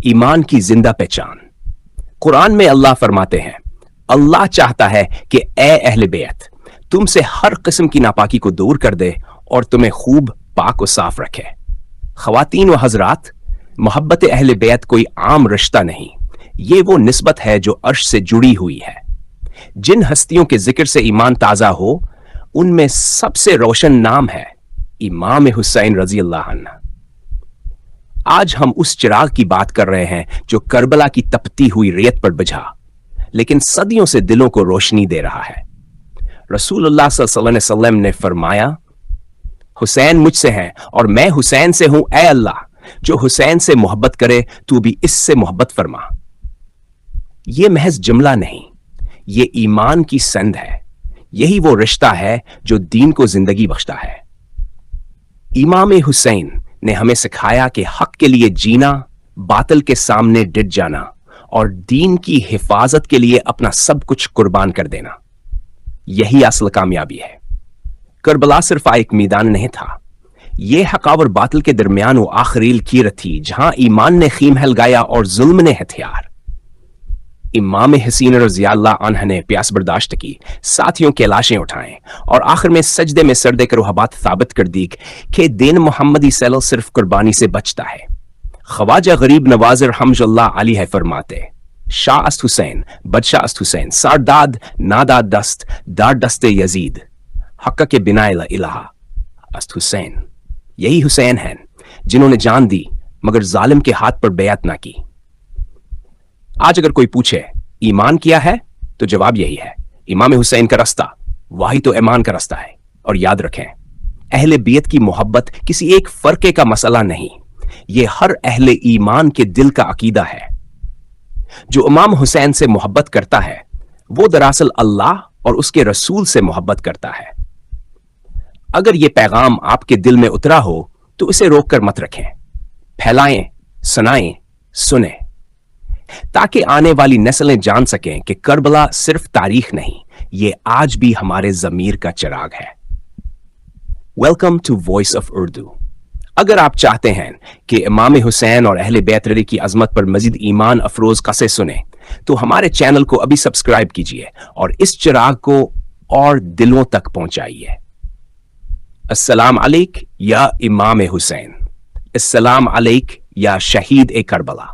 ईमान की जिंदा पहचान। कुरान में अल्लाह फरमाते हैं, अल्लाह चाहता है कि ए अहले बैत तुमसे हर किस्म की नापाकी को दूर कर दे और तुम्हें खूब पाक व साफ रखे। ख्वातीन व हजरात, मोहब्बत अहले बैत कोई आम रिश्ता नहीं, ये वो निस्बत है जो अर्श से जुड़ी हुई है। जिन हस्तियों के जिक्र से ईमान ताजा हो उनमें सबसे रोशन नाम है इमाम हुसैन रजी अल्लाह अन्हु। आज हम उस चिराग की बात कर रहे हैं जो करबला की तपती हुई रेत पर बुझा लेकिन सदियों से दिलों को रोशनी दे रहा है। रसूलुल्लाह सल्लल्लाहु अलैहि वसल्लम ने फरमाया, हुसैन मुझसे हैं और मैं हुसैन से हूं। ऐ अल्लाह, जो हुसैन से मोहब्बत करे तू भी इससे मोहब्बत फरमा। यह महज जुमला नहीं, ये ईमान की संद है। यही वो रिश्ता है जो दीन को जिंदगी बख्शता है। इमाम हुसैन ने हमें सिखाया कि हक के लिए जीना, बातिल के सामने डिट जाना और दीन की हिफाजत के लिए अपना सब कुछ कुर्बान कर देना, यही असल कामयाबी है। करबला सिर्फ एक मैदान नहीं था, यह हक और बातिल के दरमियान वो आखिरी लकीर थी जहां ईमान ने खीमहल गाया और जुल्म ने हथियार। इमाम हुसैन रज़ियल्लाहु अन्हु ने प्यास बर्दाश्त की, साथियों के लाशें उठाएं और आखिर में सजदे में सर देकर वह बात साबित कर दी कि दिन मोहम्मदी सैलो सिर्फ कुर्बानी से बचता है। ख्वाजा गरीब नवाज रहमतुल्लाह अलैह फरमाते, शाह अस्त हुसैन बदशाह अस्त हुसैन सारदाद नादाद दस्त दार दस्ते यजीद हक के बिना इलाहा अस्त हुसैन। यही हुसैन हैं जिन्होंने जान दी मगर जालिम के हाथ पर बैत ना की। आज अगर कोई पूछे ईमान क्या है तो जवाब यही है, इमाम हुसैन का रास्ता वही तो ईमान का रास्ता है। और याद रखें, अहले बैत की मोहब्बत किसी एक फर्के का मसला नहीं, ये हर अहले ईमान के दिल का अकीदा है। जो इमाम हुसैन से मोहब्बत करता है वो दरअसल अल्लाह और उसके रसूल से मोहब्बत करता है। अगर यह पैगाम आपके दिल में उतरा हो तो इसे रोककर मत रखें, फैलाएं, सुनाएं, सुने, ताकि आने वाली नस्लें जान सकें कि करबला सिर्फ तारीख नहीं, ये आज भी हमारे ज़मीर का चिराग है। Welcome to voice of Urdu. अगर आप चाहते हैं कि इमाम हुसैन और अहले बैत की अजमत पर मजीद ईमान अफरोज कसे सुने तो हमारे चैनल को अभी सब्सक्राइब कीजिए और इस चिराग को और दिलों तक पहुंचाइए। अस्सलाम अलैक या इमाम हुसैन, अस्सलाम अलैक या शहीद ए करबला।